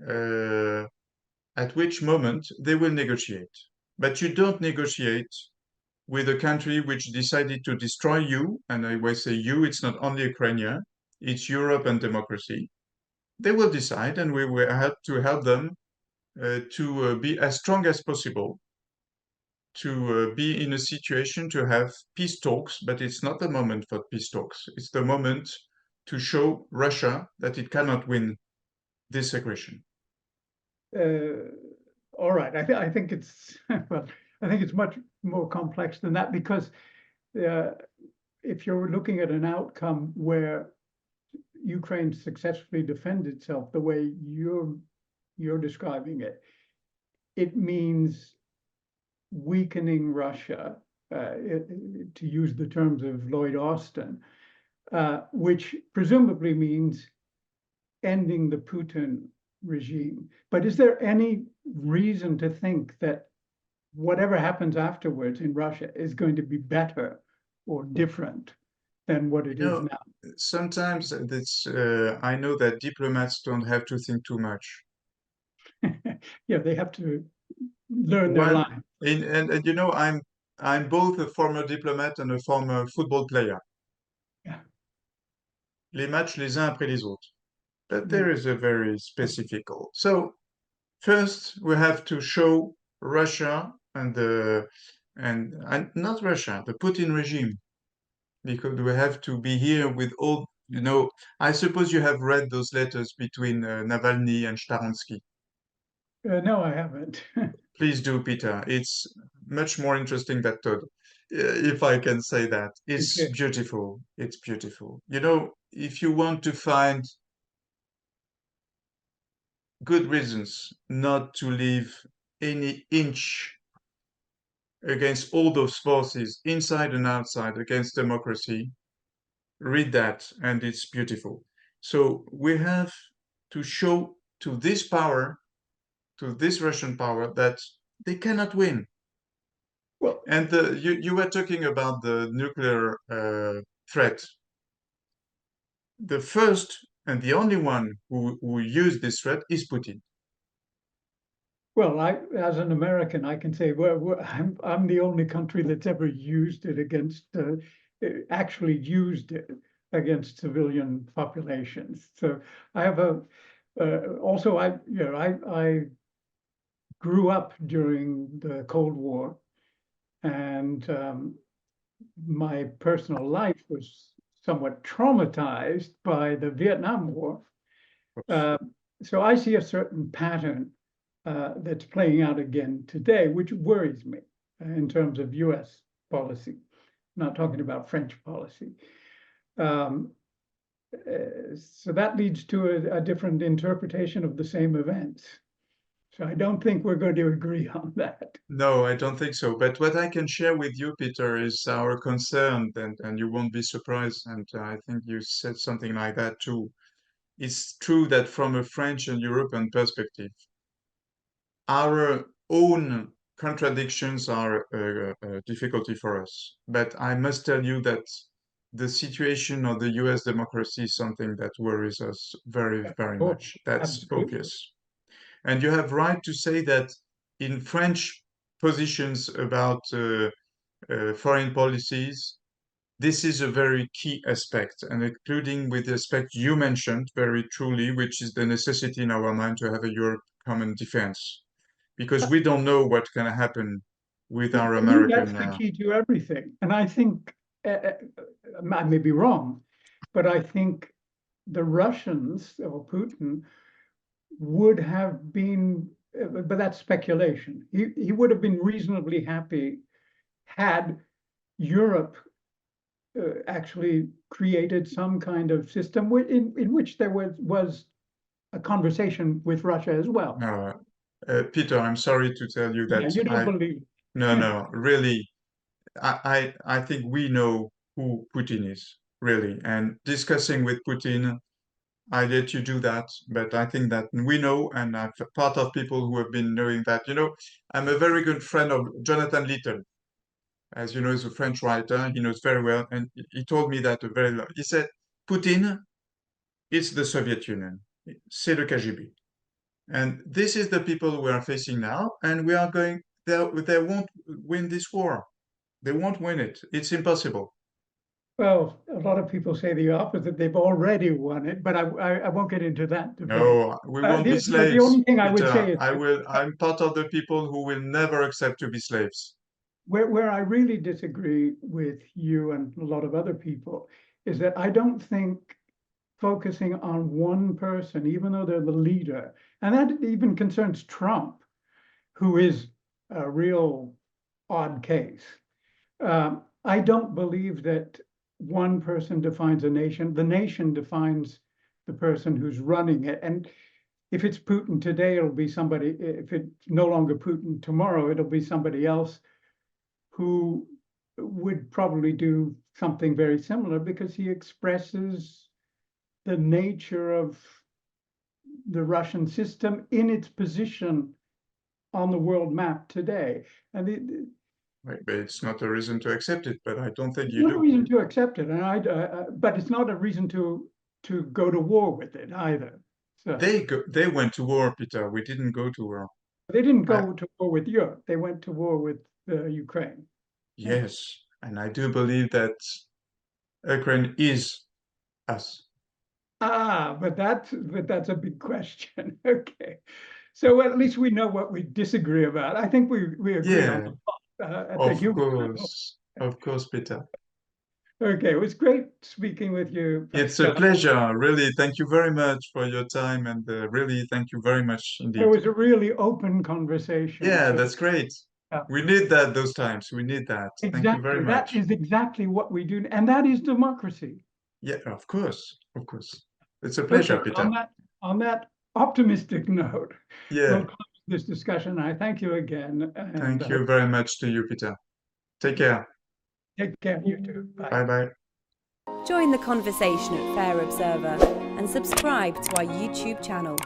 uh, at which moment they will negotiate. But you don't negotiate with a country which decided to destroy you, and I will say you, it's not only Ukraine, it's Europe and democracy. They will decide, and we will have to help them to be as strong as possible, to be in a situation to have peace talks, but it's not the moment for peace talks. It's the moment to show Russia that it cannot win this aggression. All right, I think it's well, I think it's much more complex than that, because if you're looking at an outcome where Ukraine successfully defends itself the way you're describing it, it means weakening Russia, to use the terms of Lloyd Austin, which presumably means ending the Putin regime. But is there any reason to think that whatever happens afterwards in Russia is going to be better or different than what it is now? Sometimes it's, I know that diplomats don't have to think too much. Yeah, they have to learn their line. And you know, I'm both a former diplomat and a former football player. Yeah. Les matchs les uns après les autres. But there is a very specific goal. So first we have to show Russia and not Russia, the Putin regime, because we have to be here with all, you know, I suppose you have read those letters between Navalny and Sharansky. No, I haven't. Please do, Peter. It's much more interesting than Todd, if I can say that. It's Okay. beautiful. It's beautiful. You know, if you want to find good reasons not to leave any inch against all those forces, inside and outside, against democracy, read that, and it's beautiful. So we have to show to this power, to this Russian power, that they cannot win. Well, And you were talking about the nuclear threat. The first and the only one who used this threat is Putin. well, as an American, I can say, I'm the only country that's ever used it against, actually used it against civilian populations. So I have also, I grew up during the Cold War, and my personal life was somewhat traumatized by the Vietnam War. Uh, so I see a certain pattern that's playing out again today, which worries me in terms of US policy. I'm not talking about French policy. Um, so that leads to a different interpretation of the same events. So I don't think we're going to agree on that. No, I don't think so. But what I can share with you, Peter, is our concern, and you won't be surprised. And I think you said something like that too. It's true that from a French and European perspective, our own contradictions are a difficulty for us. But I must tell you that the situation of the US democracy is something that worries us very, very Oh, much. That's absolutely. obvious. And you have right to say that in French positions about foreign policies, this is a very key aspect, and including with the aspect you mentioned very truly, which is the necessity in our mind to have a Europe common defense, because we don't know what's going to happen with our To me, that's American. the key to everything. And I think, I may be wrong, but I think the Russians or Putin would have been, but that's speculation. He would have been reasonably happy had Europe actually created some kind of system in which there was a conversation with Russia as well. Peter, I'm sorry to tell you that Yeah, you don't believe. no, really, I think we know who Putin is, really. And discussing with Putin, I let you do that, but I think that we know, and I'm part of people who have been knowing that. You know, I'm a very good friend of Jonathan Little. As you know, he's a French writer. He knows very well, and he told me that he said, Putin is the Soviet Union. C'est le KGB. And this is the people we are facing now, and we are going, they won't win this war. They won't win it. It's impossible. Well, a lot of people say the opposite. They've already won it, but I won't get into that debate. No, we won't be The slaves, only thing I would Peter. say is I'm part of the people who will never accept to be slaves. where I really disagree with you and a lot of other people is that I don't think focusing on one person, even though they're the leader, and that even concerns Trump, who is a real odd case. I don't believe that one person defines a nation. The nation defines the person who's running it. And if it's Putin today, it'll be somebody, if it's no longer Putin tomorrow, it'll be somebody else who would probably do something very similar because he expresses the nature of the Russian system in its position on the world map today. And Right, but it's not a reason to accept it, but I don't think it's you not a do. reason to accept it, and but it's not a reason to go to war with it either. So They went to war, Peter. We didn't go to war. they didn't I, go to war with Europe. They went to war with Ukraine. yes, and I do believe that Ukraine is us. But that's a big question. Okay, so at least we know what we disagree about. I think we agree on Yeah, at the human level. of course, Peter. Okay, it was great speaking with you, It's a Pascal. pleasure. Really, thank you very much for your time, and really, thank you very much It indeed. was a really open conversation. Yeah, So that's great. yeah, We need that those times. We need that. Thank you very exactly. That much. is exactly what we do, and that is democracy. Yeah, of course, of course. It's a pleasure, Okay, Peter. on that optimistic note, we'll Yeah, close this discussion. I thank you again, and thank I you hope very much to you, Peter. Take care. take care. You too. Bye. Bye bye. Join the conversation at Fair Observer and subscribe to our YouTube channel.